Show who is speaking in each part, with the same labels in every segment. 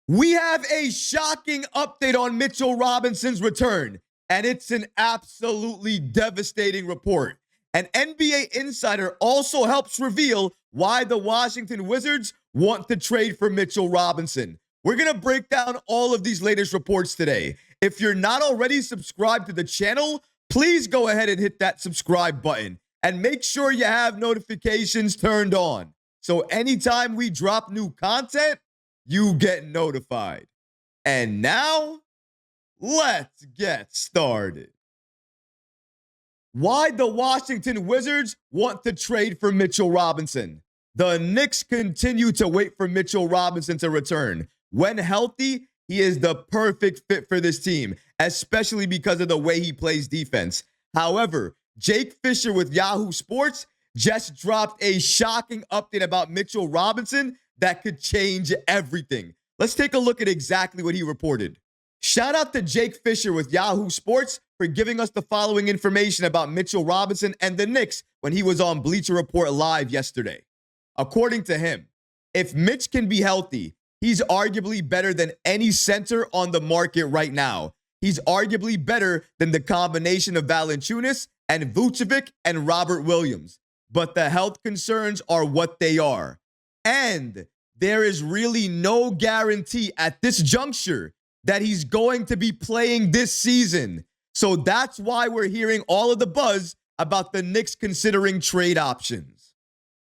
Speaker 1: We have a shocking update on Mitchell Robinson's return, and it's an absolutely devastating report. An NBA insider also helps reveal why the Washington Wizards want to trade for Mitchell Robinson. We're going to break down all of these latest reports today. If you're not already subscribed to the channel, please go ahead and hit that subscribe button and make sure you have notifications turned on. So anytime we drop new content, you get notified. And now, let's get started. Why the Washington Wizards want to trade for Mitchell Robinson. The Knicks continue to wait for Mitchell Robinson to return. When healthy, he is the perfect fit for this team, especially because of the way he plays defense. However, Jake Fischer with Yahoo Sports just dropped a shocking update about Mitchell Robinson that could change everything. Let's take a look at exactly what he reported. Shout out to Jake Fischer with Yahoo Sports for giving us the following information about Mitchell Robinson and the Knicks when he was on Bleacher Report Live yesterday. According to him, if Mitch can be healthy, he's arguably better than any center on the market right now. He's arguably better than the combination of Valanciunas and Vucevic and Robert Williams. But the health concerns are what they are. And there is really no guarantee at this juncture that he's going to be playing this season. So that's why we're hearing all of the buzz about the Knicks considering trade options.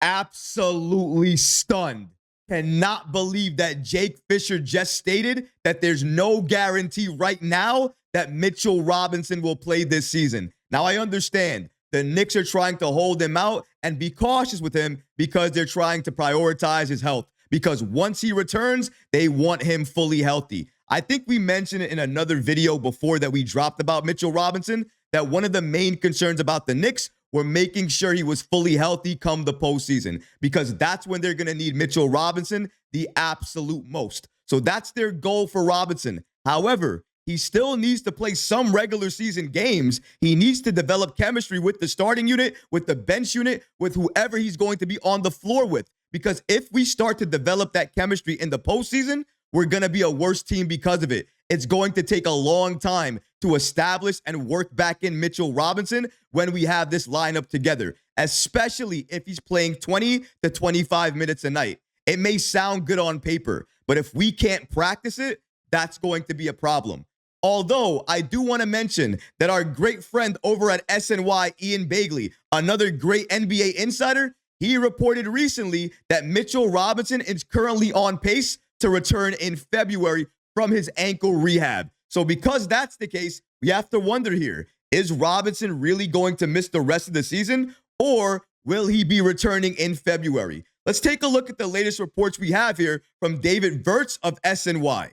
Speaker 1: Absolutely stunned. Cannot believe that Jake Fischer just stated that there's no guarantee right now that Mitchell Robinson will play this season. Now, I understand the Knicks are trying to hold him out and be cautious with him because they're trying to prioritize his health. Because once he returns, they want him fully healthy. I think we mentioned it in another video before that we dropped about Mitchell Robinson, that one of the main concerns about the Knicks were making sure he was fully healthy come the postseason, because that's when they're going to need Mitchell Robinson the absolute most. So that's their goal for Robinson. However, he still needs to play some regular season games. He needs to develop chemistry with the starting unit, with the bench unit, with whoever he's going to be on the floor with. Because if we start to develop that chemistry in the postseason, we're going to be a worse team because of it. It's going to take a long time to establish and work back in Mitchell Robinson when we have this lineup together, especially if he's playing 20 to 25 minutes a night. It may sound good on paper, but if we can't practice it, that's going to be a problem. Although I do want to mention that our great friend over at SNY, Ian Bagley, another great NBA insider, he reported recently that Mitchell Robinson is currently on pace to return in February from his ankle rehab. So because that's the case, we have to wonder here, is Robinson really going to miss the rest of the season, or will he be returning in February? Let's take a look at the latest reports we have here from David Verts of SNY.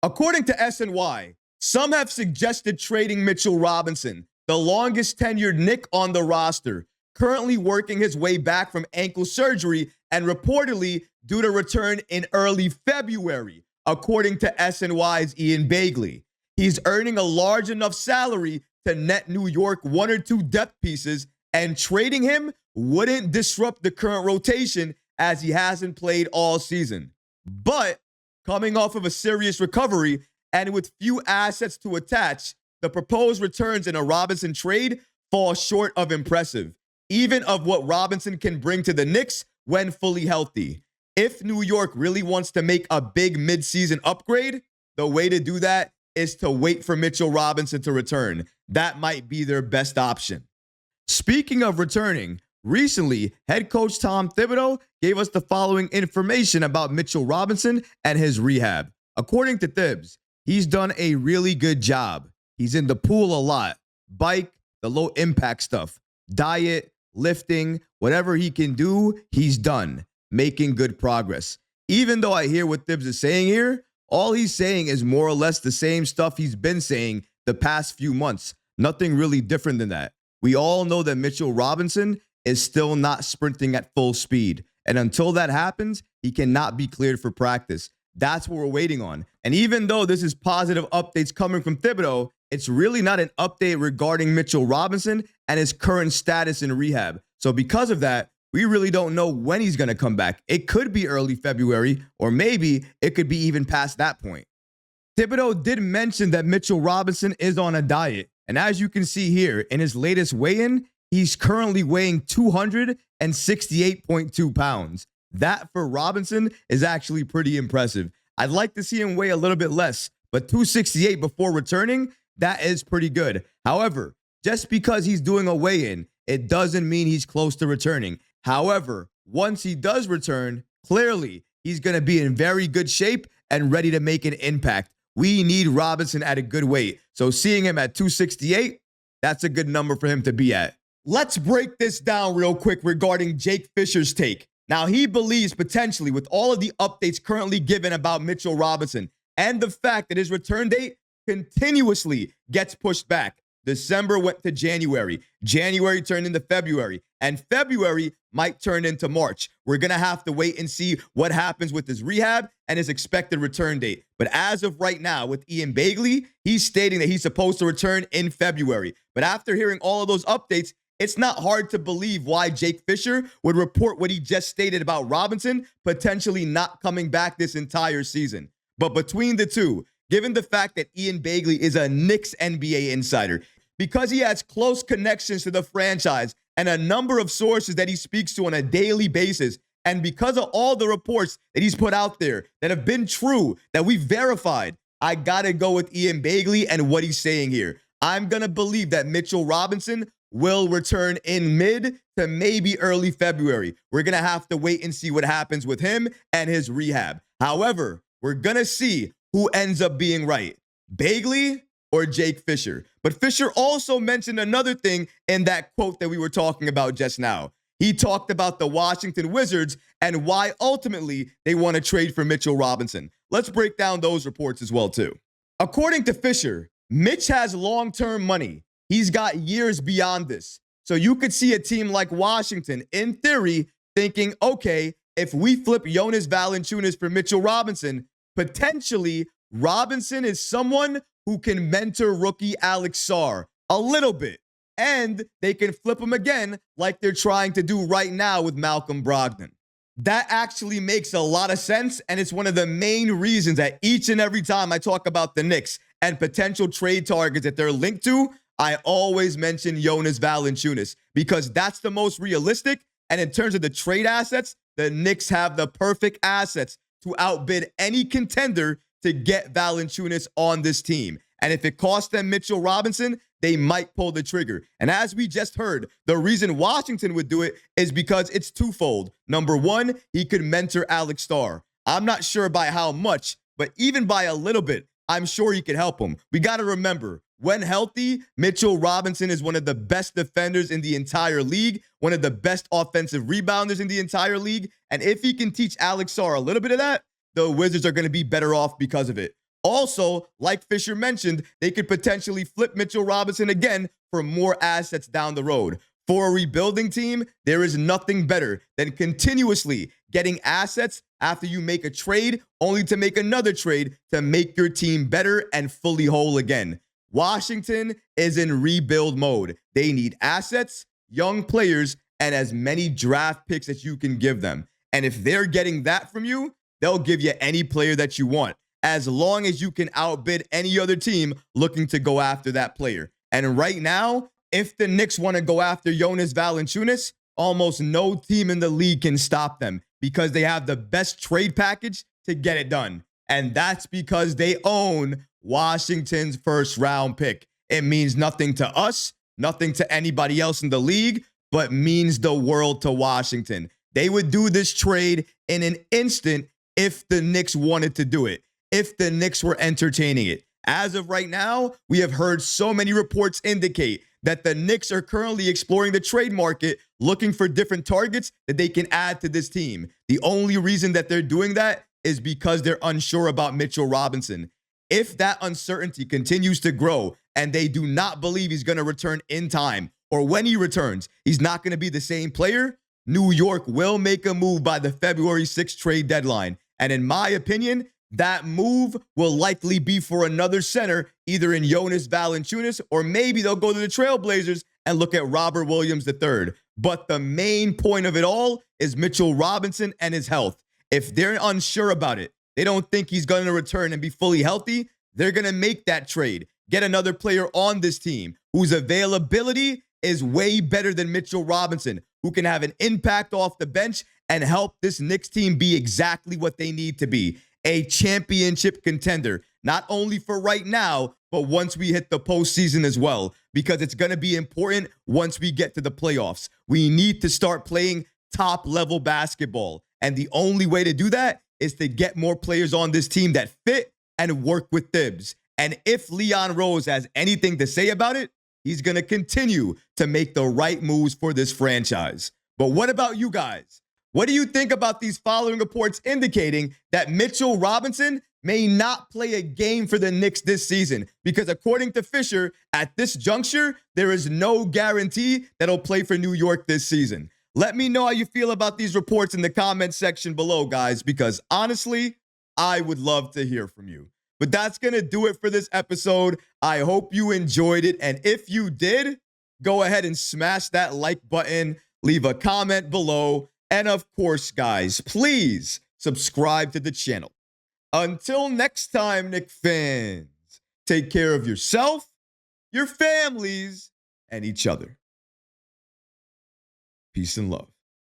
Speaker 1: According to SNY, some have suggested trading Mitchell Robinson, the longest tenured Knick on the roster, currently working his way back from ankle surgery and reportedly due to return in early February, according to SNY's Ian Bagley. He's earning a large enough salary to net New York one or two depth pieces, and trading him wouldn't disrupt the current rotation as he hasn't played all season. But coming off of a serious recovery and with few assets to attach, the proposed returns in a Robinson trade fall short of impressive, even of what Robinson can bring to the Knicks when fully healthy. If New York really wants to make a big midseason upgrade, the way to do that is to wait for Mitchell Robinson to return. That might be their best option. Speaking of returning, recently, head coach Tom Thibodeau gave us the following information about Mitchell Robinson and his rehab. According to Thibs, he's done a really good job. He's in the pool a lot. Bike, the low impact stuff, diet, lifting, whatever he can do, he's done, making good progress. Even though I hear what Thibs is saying here, all he's saying is more or less the same stuff he's been saying the past few months. Nothing really different than that. We all know that Mitchell Robinson is still not sprinting at full speed. And until that happens, he cannot be cleared for practice. That's what we're waiting on. And even though this is positive updates coming from Thibodeau, it's really not an update regarding Mitchell Robinson and his current status in rehab. So because of that, we really don't know when he's going to come back. It could be early February, or maybe it could be even past that point. Thibodeau did mention that Mitchell Robinson is on a diet. And as you can see here, in his latest weigh-in, he's currently weighing 268.2 pounds. That for Robinson is actually pretty impressive. I'd like to see him weigh a little bit less, but 268 before returning, that is pretty good. However, just because he's doing a weigh-in, it doesn't mean he's close to returning. However, once he does return, clearly he's going to be in very good shape and ready to make an impact. We need Robinson at a good weight. So seeing him at 268, that's a good number for him to be at. Let's break this down real quick regarding Jake Fischer's take. Now, he believes potentially with all of the updates currently given about Mitchell Robinson and the fact that his return date continuously gets pushed back. December went to January. January turned into February. And February might turn into March. We're going to have to wait and see what happens with his rehab and his expected return date. But as of right now, with Ian Begley, he's stating that he's supposed to return in February. But after hearing all of those updates, it's not hard to believe why Jake Fischer would report what he just stated about Robinson potentially not coming back this entire season. But between the two, given the fact that Ian Begley is a Knicks NBA insider, because he has close connections to the franchise and a number of sources that he speaks to on a daily basis, and because of all the reports that he's put out there that have been true, that we've verified, I gotta go with Ian Begley and what he's saying here. I'm gonna believe that Mitchell Robinson will return in mid to maybe early February. We're gonna have to wait and see what happens with him and his rehab. However, we're gonna see who ends up being right, Begley or Jake Fischer. But Fischer also mentioned another thing in that quote that we were talking about just now. He talked about the Washington Wizards and why ultimately they want to trade for Mitchell Robinson. Let's break down those reports as well too. According to Fischer, Mitch has long-term money. He's got years beyond this. So you could see a team like Washington, in theory, thinking, okay, if we flip Jonas Valanciunas for Mitchell Robinson, potentially Robinson is someone who can mentor rookie Alex Sarr a little bit. And they can flip him again like they're trying to do right now with Malcolm Brogdon. That actually makes a lot of sense, and it's one of the main reasons that each and every time I talk about the Knicks and potential trade targets that they're linked to, I always mention Jonas Valanciunas because that's the most realistic, and in terms of the trade assets, the Knicks have the perfect assets to outbid any contender to get Valanciunas on this team. And if it costs them Mitchell Robinson, they might pull the trigger. And as we just heard, the reason Washington would do it is because it's twofold. Number one, he could mentor Alex Sarr. I'm not sure by how much, but even by a little bit, I'm sure he could help him. We got to remember, when healthy, Mitchell Robinson is one of the best defenders in the entire league, one of the best offensive rebounders in the entire league. And if he can teach Alex Sarr a little bit of that, the Wizards are going to be better off because of it. Also, like Fischer mentioned, they could potentially flip Mitchell Robinson again for more assets down the road. For a rebuilding team, there is nothing better than continuously getting assets after you make a trade, only to make another trade to make your team better and fully whole again. Washington is in rebuild mode. They need assets, young players, and as many draft picks as you can give them. And if they're getting that from you, they'll give you any player that you want, as long as you can outbid any other team looking to go after that player. And right now, if the Knicks want to go after Jonas Valanciunas, almost no team in the league can stop them because they have the best trade package to get it done. And that's because they own Washington's first round pick. It means nothing to us, nothing to anybody else in the league, but means the world to Washington. They would do this trade in an instant if the Knicks wanted to do it, if the Knicks were entertaining it. As of right now, we have heard so many reports indicate that the Knicks are currently exploring the trade market, looking for different targets that they can add to this team. The only reason that they're doing that is because they're unsure about Mitchell Robinson. If that uncertainty continues to grow and they do not believe he's going to return in time, or when he returns, he's not going to be the same player, New York will make a move by the February 6th trade deadline. And in my opinion, that move will likely be for another center, either in Jonas Valanciunas, or maybe they'll go to the Trailblazers and look at Robert Williams III. But the main point of it all is Mitchell Robinson and his health. If they're unsure about it, they don't think he's going to return and be fully healthy, they're going to make that trade. Get another player on this team whose availability is way better than Mitchell Robinson, who can have an impact off the bench and help this Knicks team be exactly what they need to be, a championship contender, not only for right now, but once we hit the postseason as well, because it's going to be important once we get to the playoffs. We need to start playing top-level basketball, and the only way to do that is to get more players on this team that fit and work with Thibs. And if Leon Rose has anything to say about it, he's going to continue to make the right moves for this franchise. But what about you guys? What do you think about these following reports indicating that Mitchell Robinson may not play a game for the Knicks this season? Because according to Fischer, at this juncture, there is no guarantee that he'll play for New York this season. Let me know how you feel about these reports in the comment section below, guys, because honestly, I would love to hear from you. But that's going to do it for this episode. I hope you enjoyed it. And if you did, go ahead and smash that like button, leave a comment below. And of course, guys, please subscribe to the channel. Until next time, Knicks fans, take care of yourself, your families, and each other. Peace and love.